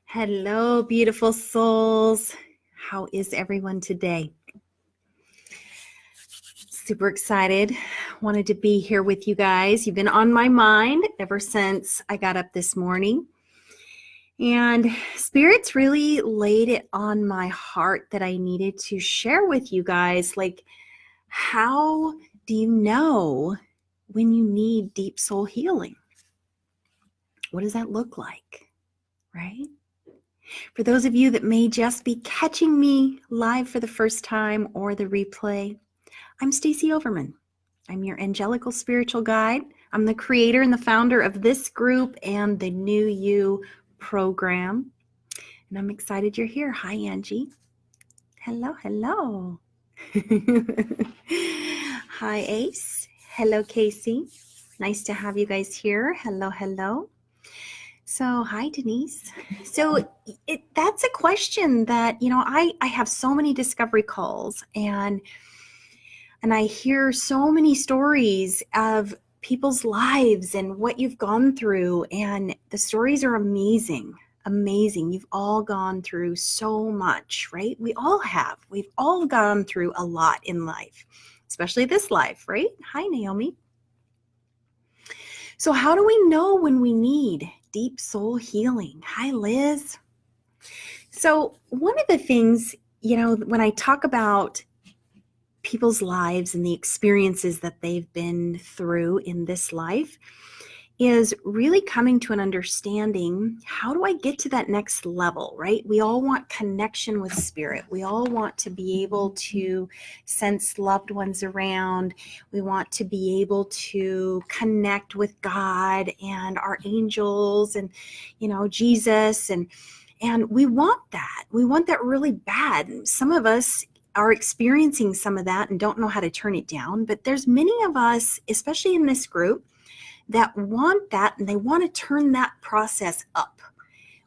Hello, beautiful souls. How is everyone today? Super excited. Wanted to be here with you guys. You've been on my mind ever since I got up this morning. And Spirit's really laid it on my heart that I needed to share with you guys. Like, how do you know when you need deep soul healing? What does that look like, right? For those of you that may just be catching me live for the first time or the replay, I'm Stacie Overman. I'm your angelical spiritual guide. I'm the creator and the founder of this group and the New You program. And I'm excited you're here. Hi, Angie. Hello, hello. Hi, Ace. Hello, Casey. Nice to have you guys here. Hello, hello. So, hi, Denise. So that's a question that, I have so many discovery calls and I hear so many stories of people's lives and what you've gone through. And the stories are amazing, amazing. You've all gone through so much, right? We all have. We've all gone through a lot in life, especially this life, right? Hi, Naomi. So how do we know when we need deep soul healing? Hi, Liz. So one of the things, when I talk about people's lives and the experiences that they've been through in this life, is really coming to an understanding, how do I get to that next level, right? We all want connection with spirit. We all want to be able to sense loved ones around. We want to be able to connect with God and our angels and, Jesus. And we want that. We want that really bad. Some of us are experiencing some of that and don't know how to turn it down. But there's many of us, especially in this group, that want that and they want to turn that process up,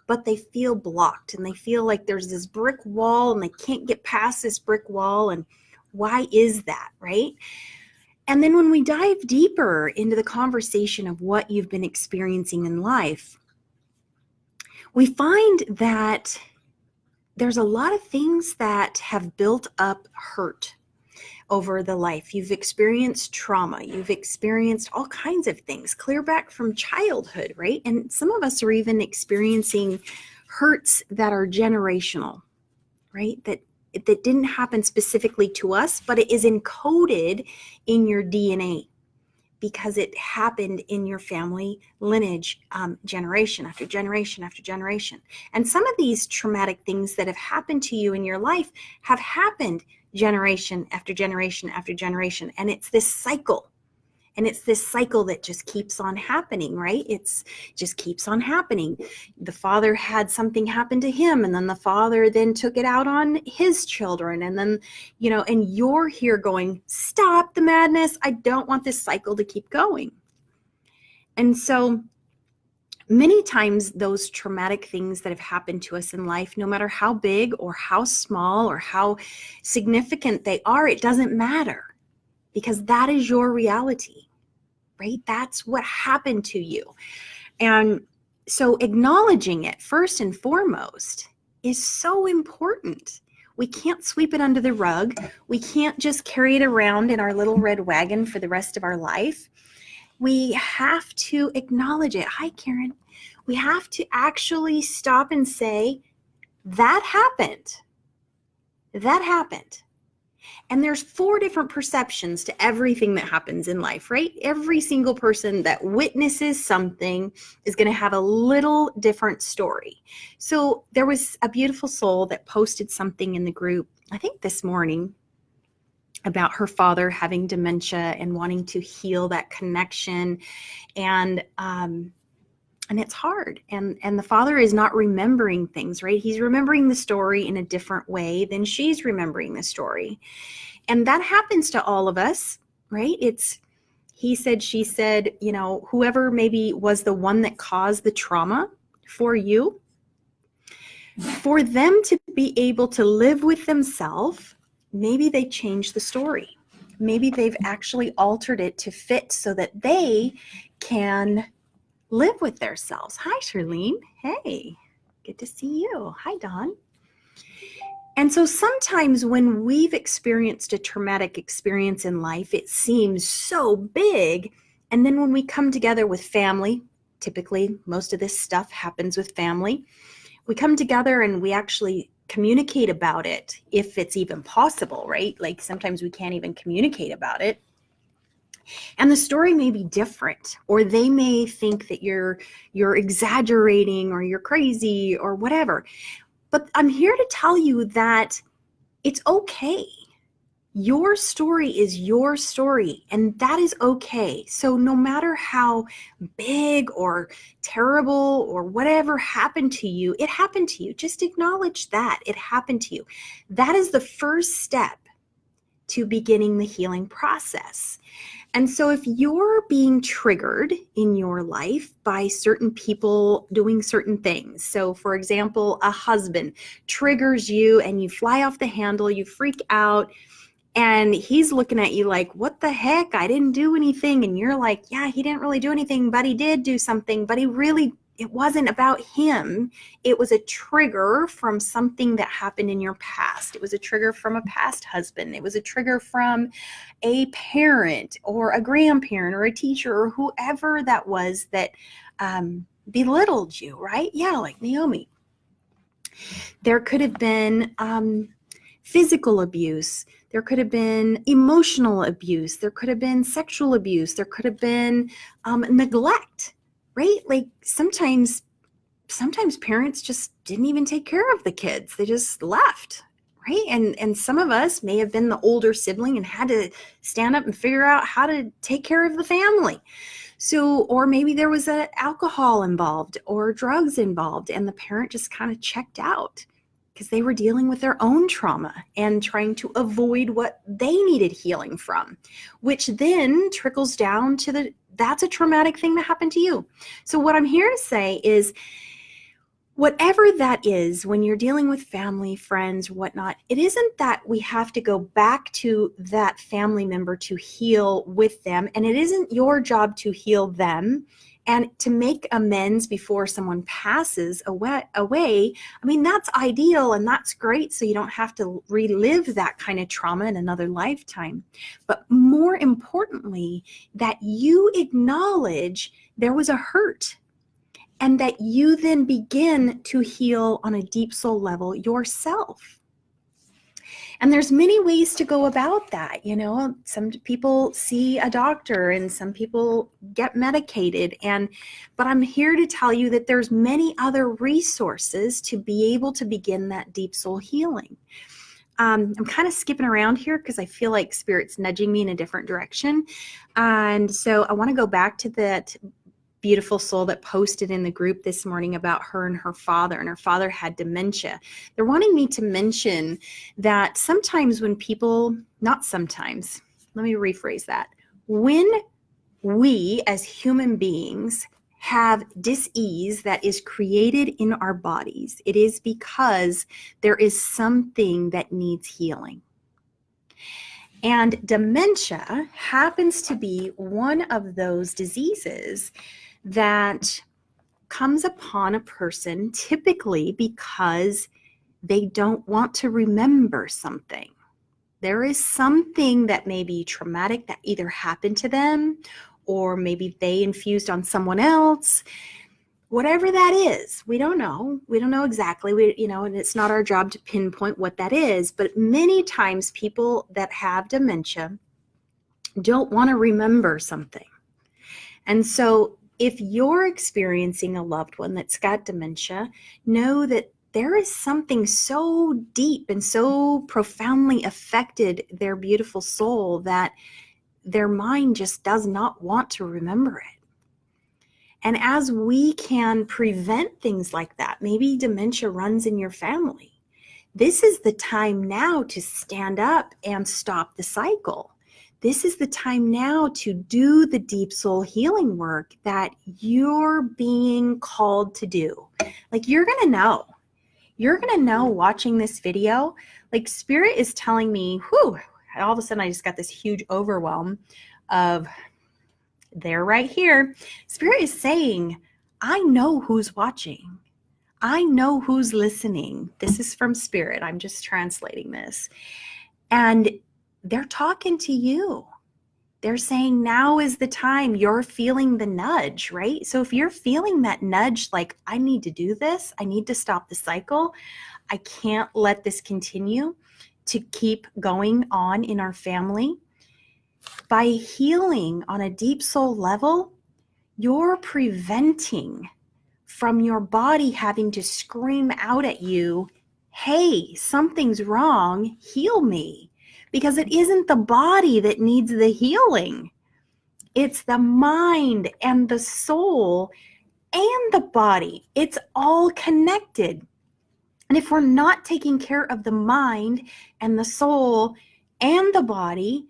but they feel blocked and they feel like there's this brick wall and they can't get past this brick wall. And why is that, right? And then when we dive deeper into the conversation of what you've been experiencing in life, we find that there's a lot of things that have built up hurt over the life. You've experienced trauma. You've experienced all kinds of things, clear back from childhood, right? And some of us are even experiencing hurts that are generational, right? That didn't happen specifically to us, but it is encoded in your DNA because it happened in your family lineage, generation after generation after generation. And some of these traumatic things that have happened to you in your life have happened generation after generation after generation. And it's this cycle. And it's this cycle that just keeps on happening, right? It's just keeps on happening. The father had something happen to him, and then the father then took it out on his children. And then, and you're here going, stop the madness. I don't want this cycle to keep going. And so many times those traumatic things that have happened to us in life, no matter how big or how small or how significant they are, it doesn't matter. Because that is your reality, right? That's what happened to you. And so acknowledging it first and foremost is so important. We can't sweep it under the rug. We can't just carry it around in our little red wagon for the rest of our life. We have to acknowledge it. Hi, Karen. We have to actually stop and say, that happened. That happened. And there's 4 different perceptions to everything that happens in life, right? Every single person that witnesses something is going to have a little different story. So there was a beautiful soul that posted something in the group, I think this morning, about her father having dementia and wanting to heal that connection. And it's hard. And the father is not remembering things, right? He's remembering the story in a different way than she's remembering the story. And that happens to all of us, right? It's he said, she said, whoever maybe was the one that caused the trauma for you, for them to be able to live with themselves, maybe they changed the story. Maybe they've actually altered it to fit so that they can live with themselves. Hi, Charlene. Hey. Good to see you. Hi, Dawn. And so sometimes when we've experienced a traumatic experience in life, it seems so big. And then when we come together with family, typically most of this stuff happens with family, we come together and we actually communicate about it, if it's even possible, right? Like sometimes we can't even communicate about it. And the story may be different, or they may think that you're exaggerating or you're crazy or whatever. But I'm here to tell you that it's okay. Your story is your story, and that is okay. So no matter how big or terrible or whatever happened to you, it happened to you. Just acknowledge that it happened to you. That is the first step to beginning the healing process. And so if you're being triggered in your life by certain people doing certain things, so for example, a husband triggers you and you fly off the handle, you freak out, and he's looking at you like, what the heck? I didn't do anything. And you're like, yeah, he didn't really do anything, but he did do something, but it wasn't about him. It was a trigger from something that happened in your past. It was a trigger from a past husband. It was a trigger from a parent or a grandparent or a teacher or whoever that was that belittled you, right? Yeah, like Naomi. There could have been physical abuse. There could have been emotional abuse. There could have been sexual abuse. There could have been neglect, right? Like sometimes parents just didn't even take care of the kids. They just left, right? And some of us may have been the older sibling and had to stand up and figure out how to take care of the family. So, or maybe there was alcohol involved or drugs involved, and the parent just kind of checked out because they were dealing with their own trauma and trying to avoid what they needed healing from, which then trickles down to that's a traumatic thing that happened to you. So what I'm here to say is, whatever that is, when you're dealing with family, friends, whatnot, it isn't that we have to go back to that family member to heal with them, and it isn't your job to heal them and to make amends before someone passes away. I mean, that's ideal and that's great, so you don't have to relive that kind of trauma in another lifetime. But more importantly, that you acknowledge there was a hurt, and that you then begin to heal on a deep soul level yourself. And there's many ways to go about that. You know, some people see a doctor and some people get medicated. But I'm here to tell you that there's many other resources to be able to begin that deep soul healing. I'm kind of skipping around here because I feel like Spirit's nudging me in a different direction. And so I want to go back to that beautiful soul that posted in the group this morning about her and her father had dementia. They're wanting me to mention that sometimes when people, not sometimes, let me rephrase that. When we as human beings have dis-ease that is created in our bodies, it is because there is something that needs healing. And dementia happens to be one of those diseases that comes upon a person typically because they don't want to remember something. There is something that may be traumatic that either happened to them or maybe they infused on someone else. Whatever that is, we don't know. We don't know exactly, and it's not our job to pinpoint what that is. But many times people that have dementia don't want to remember something. And so if you're experiencing a loved one that's got dementia, know that there is something so deep and so profoundly affected their beautiful soul that their mind just does not want to remember it. And as we can prevent things like that, maybe dementia runs in your family, this is the time now to stand up and stop the cycle. This is the time now to do the deep soul healing work that you're being called to do. Like you're going to know. You're going to know watching this video. Like Spirit is telling me, all of a sudden I just got this huge overwhelm of, they're right here. Spirit is saying, I know who's watching. I know who's listening. This is from Spirit. I'm just translating this. And they're talking to you. They're saying now is the time. You're feeling the nudge, right? So if you're feeling that nudge, like, I need to do this, I need to stop the cycle, I can't let this continue to keep going on in our family. By healing on a deep soul level, you're preventing from your body having to scream out at you, hey, something's wrong, heal me. Because it isn't the body that needs the healing. It's the mind and the soul and the body. It's all connected. And if we're not taking care of the mind and the soul and the body,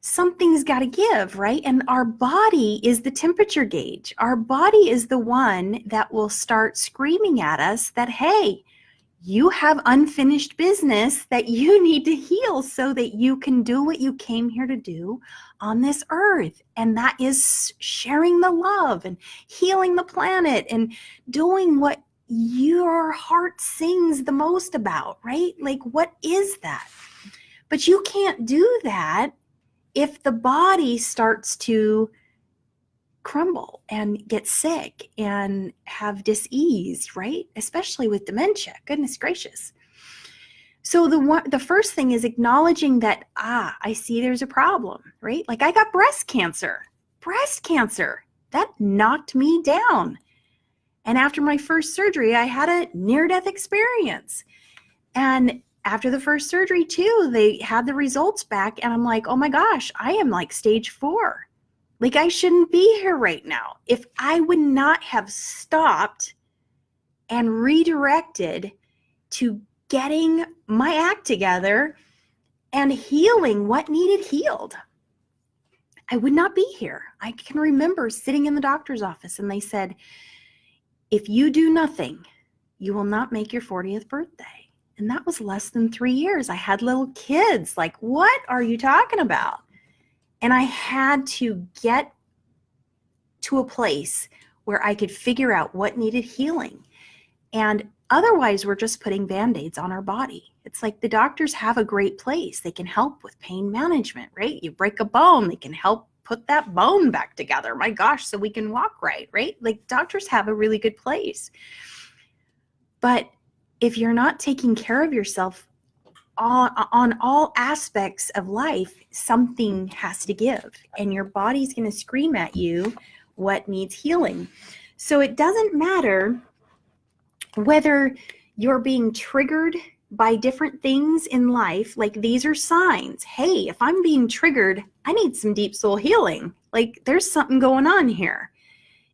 something's got to give, right? And our body is the temperature gauge. Our body is the one that will start screaming at us that, hey, you have unfinished business that you need to heal so that you can do what you came here to do on this earth. And that is sharing the love and healing the planet and doing what your heart sings the most about, right? Like, what is that? But you can't do that if the body starts to crumble and get sick and have dis-ease, right? Especially with dementia, goodness gracious. So the first thing is acknowledging that, I see there's a problem, right? Like, I got breast cancer, that knocked me down. And after my first surgery, I had a near-death experience. And after the first surgery too, they had the results back and I'm like, oh my gosh, I am like stage 4. Like, I shouldn't be here right now. If I would not have stopped and redirected to getting my act together and healing what needed healed, I would not be here. I can remember sitting in the doctor's office and they said, if you do nothing, you will not make your 40th birthday. And that was less than 3 years. I had little kids. Like, what are you talking about? And I had to get to a place where I could figure out what needed healing. And otherwise, we're just putting Band-Aids on our body. It's like the doctors have a great place. They can help with pain management, right? You break a bone, they can help put that bone back together. My gosh, so we can walk right? Like, doctors have a really good place. But if you're not taking care of yourself on all aspects of life, something has to give, and your body's going to scream at you what needs healing. So it doesn't matter whether you're being triggered by different things in life. Like, these are signs. Hey, if I'm being triggered, I need some deep soul healing. Like, there's something going on here.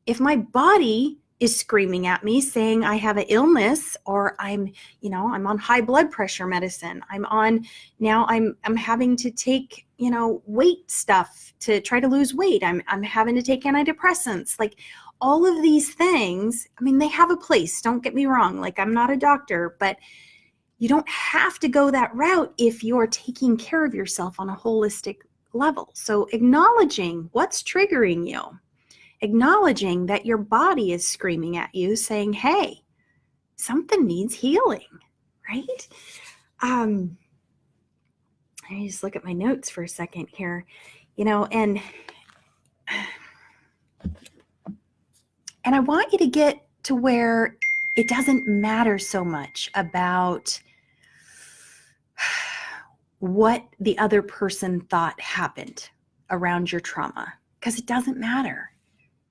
If my body is screaming at me saying I have an illness, or I'm on high blood pressure medicine, I'm having to take, weight stuff to try to lose weight, I'm having to take antidepressants, like all of these things, I mean, they have a place, don't get me wrong, like, I'm not a doctor, but you don't have to go that route if you're taking care of yourself on a holistic level. So acknowledging what's triggering you, acknowledging that your body is screaming at you saying, hey, something needs healing, right? Let me just look at my notes for a second here, and I want you to get to where it doesn't matter so much about what the other person thought happened around your trauma, because it doesn't matter.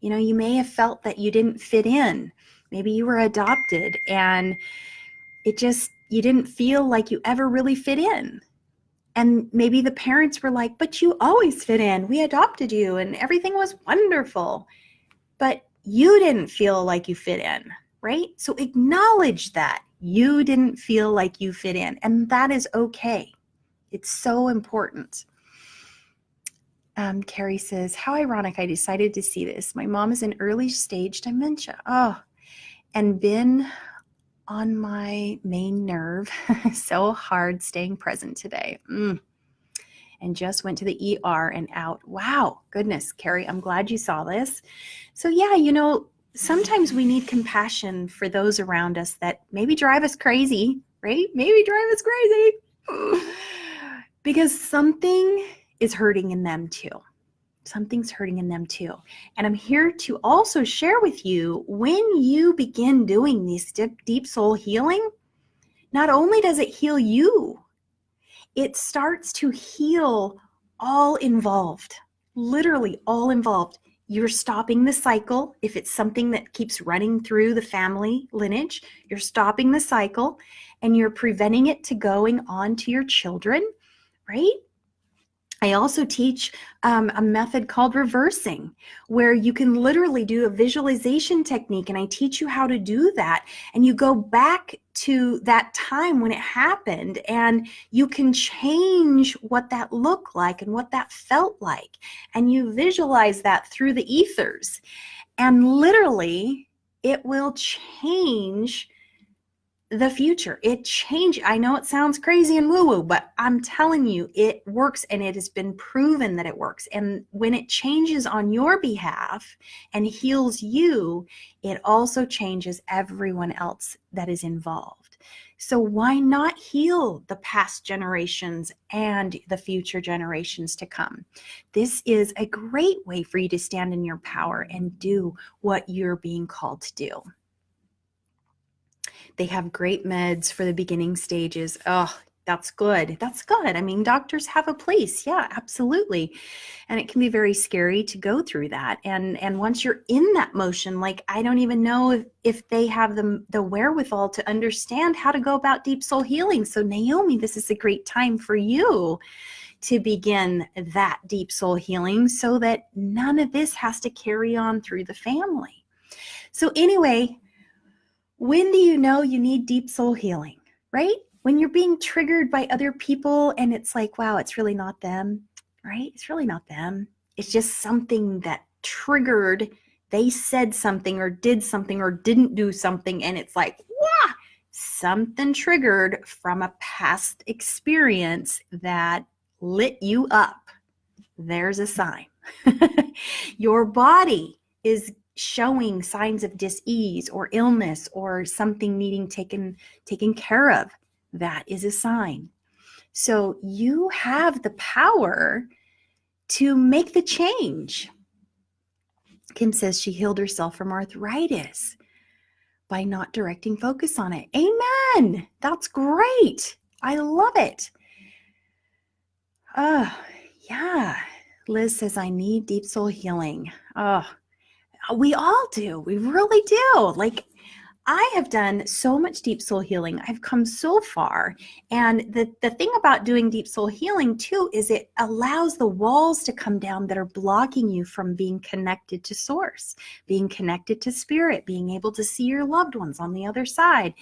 You may have felt that you didn't fit in. Maybe you were adopted and you didn't feel like you ever really fit in. And maybe the parents were like, but you always fit in. We adopted you and everything was wonderful. But you didn't feel like you fit in, right? So acknowledge that you didn't feel like you fit in. And that is okay. It's so important. Carrie says, how ironic, I decided to see this. My mom is in early stage dementia. And been on my main nerve. So hard staying present today. And just went to the ER and out. Wow, goodness, Carrie, I'm glad you saw this. So yeah, sometimes we need compassion for those around us that maybe drive us crazy, right? Maybe drive us crazy because something is hurting in them too. Something's hurting in them too. And I'm here to also share with you, when you begin doing this deep soul healing, not only does it heal you, it starts to heal all involved, literally all involved. You're stopping the cycle. If it's something that keeps running through the family lineage, you're stopping the cycle and you're preventing it to going on to your children, right? I also teach a method called reversing, where you can literally do a visualization technique, and I teach you how to do that. And you go back to that time when it happened, and you can change what that looked like and what that felt like. And you visualize that through the ethers. And literally, it will change the future. It changed. I know it sounds crazy and woo-woo, but I'm telling you, it works, and it has been proven that it works. And when it changes on your behalf and heals you, it also changes everyone else that is involved. So why not heal the past generations and the future generations to come? This is a great way for you to stand in your power and do what you're being called to do. They have great meds for the beginning stages. Oh, that's good. That's good. I mean, doctors have a place. Yeah, absolutely. And it can be very scary to go through that. And once you're in that motion, like, I don't even know if they have the wherewithal to understand how to go about deep soul healing. So Naomi, this is a great time for you to begin that deep soul healing so that none of this has to carry on through the family. So anyway, when do you know you need deep soul healing, right? When you're being triggered by other people and it's like, wow, it's really not them, right? It's really not them. It's just something that triggered. They said something or did something or didn't do something. And it's like, wow, something triggered from a past experience that lit you up. There's a sign. Your body is showing signs of dis-ease or illness or something needing taken care of. That is a sign. So you have the power to make the change. Kim says she healed herself from arthritis by not directing focus on it. Amen. That's great. I love it. Oh, yeah. Liz says, I need deep soul healing. Oh, we all do. We really do. Like, I have done so much deep soul healing. I've come so far. And the thing about doing deep soul healing too is it allows the walls to come down that are blocking you from being connected to source, being connected to spirit, being able to see your loved ones on the other side,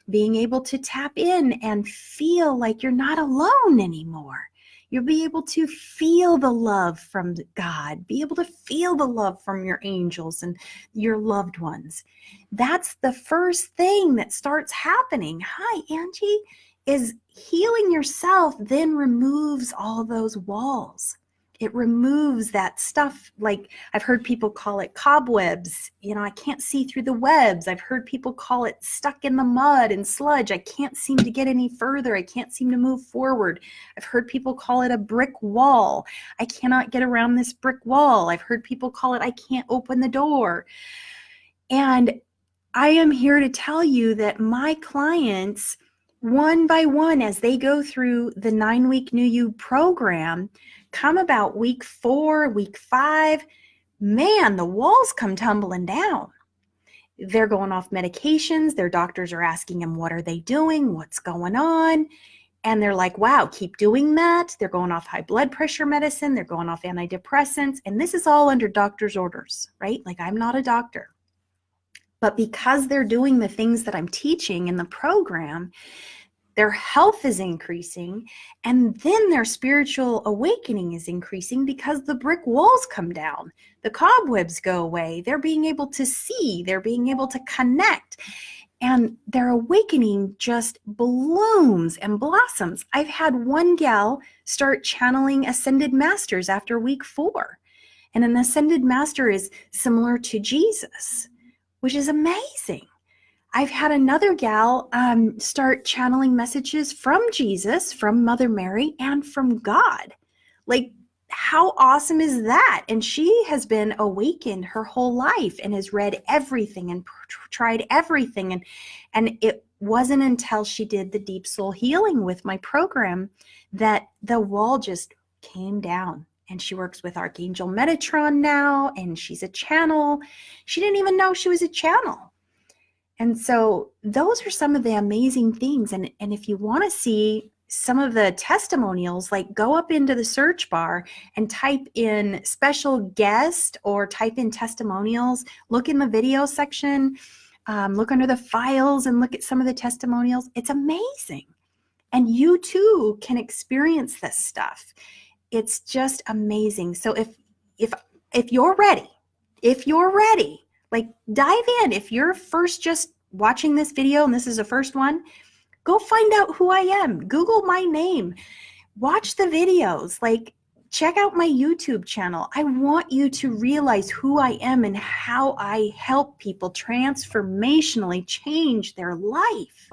being able to tap in and feel like you're not alone anymore. You'll be able to feel the love from God, be able to feel the love from your angels and your loved ones. That's the first thing that starts happening. Hi, Angie. Is healing yourself then removes all those walls. It removes that stuff. Like, I've heard people call it cobwebs. You know, I can't see through the webs. I've heard people call it stuck in the mud and sludge. I can't seem to get any further. I can't seem to move forward. I've heard people call it a brick wall. I cannot get around this brick wall. I've heard people call it, I can't open the door. And I am here to tell you that my clients, one by one, as they go through the 9-week New You program, come about week 4, week 5, man, the walls come tumbling down. They're going off medications. Their doctors are asking them, what are they doing? What's going on? And they're like, wow, keep doing that. They're going off high blood pressure medicine. They're going off antidepressants. And this is all under doctor's orders, right? Like, I'm not a doctor. But because they're doing the things that I'm teaching in the program, their health is increasing, and then their spiritual awakening is increasing because the brick walls come down, the cobwebs go away, they're being able to see, they're being able to connect, and their awakening just blooms and blossoms. I've had one gal start channeling ascended masters after week 4, and an ascended master is similar to Jesus. which is amazing. I've had another gal start channeling messages from Jesus, from Mother Mary, and from God. Like, how awesome is that? And she has been awakened her whole life and has read everything and tried everything. And it wasn't until she did the deep soul healing with my program that the wall just came down. And she works with Archangel Metatron now, and she's a channel. She didn't even know she was a channel. And so those are some of the amazing things. And if you want to see some of the testimonials, like go up into the search bar and type in special guest or type in testimonials, look in the video section, look under the files and look at some of the testimonials. It's amazing. And you too can experience this stuff. It's just amazing. So if you're ready, like dive in. If you're first just watching this video and this is the first one, go find out who I am. Google my name. Watch the videos. Like, check out my YouTube channel. I want you to realize who I am and how I help people transformationally change their life.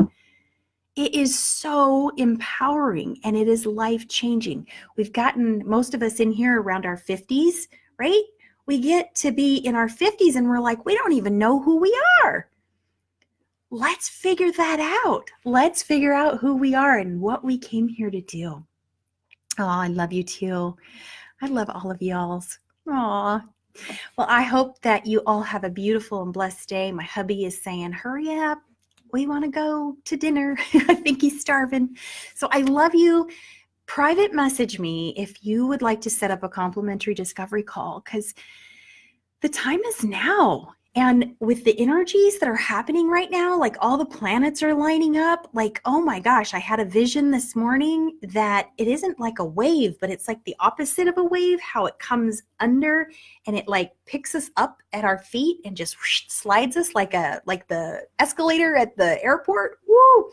It is so empowering and it is life-changing. We've gotten most of us in here around our 50s, right? We get to be in our 50s and we're like, we don't even know who we are. Let's figure that out. Let's figure out who we are and what we came here to do. Oh, I love you too. I love all of y'all's. Aw. Well, I hope that you all have a beautiful and blessed day. My hubby is saying, hurry up. We want to go to dinner. I think he's starving. So I love you. Private message me if you would like to set up a complimentary discovery call, because the time is now. And with the energies that are happening right now, like all the planets are lining up, like, oh my gosh, I had a vision this morning that it isn't like a wave, but it's like the opposite of a wave, how it comes under and it like picks us up at our feet and just whoosh, slides us like the escalator at the airport. Woo!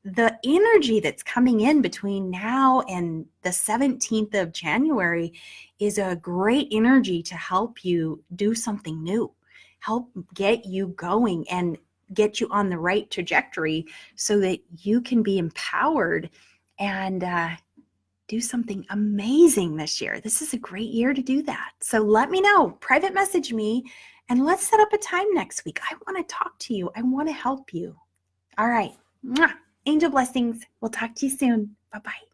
The energy that's coming in between now and the 17th of January is a great energy to help you do something new. Help get you going and get you on the right trajectory so that you can be empowered and do something amazing this year. This is a great year to do that. So let me know, private message me, and let's set up a time next week. I want to talk to you. I want to help you. All right. Mwah. Angel blessings. We'll talk to you soon. Bye-bye.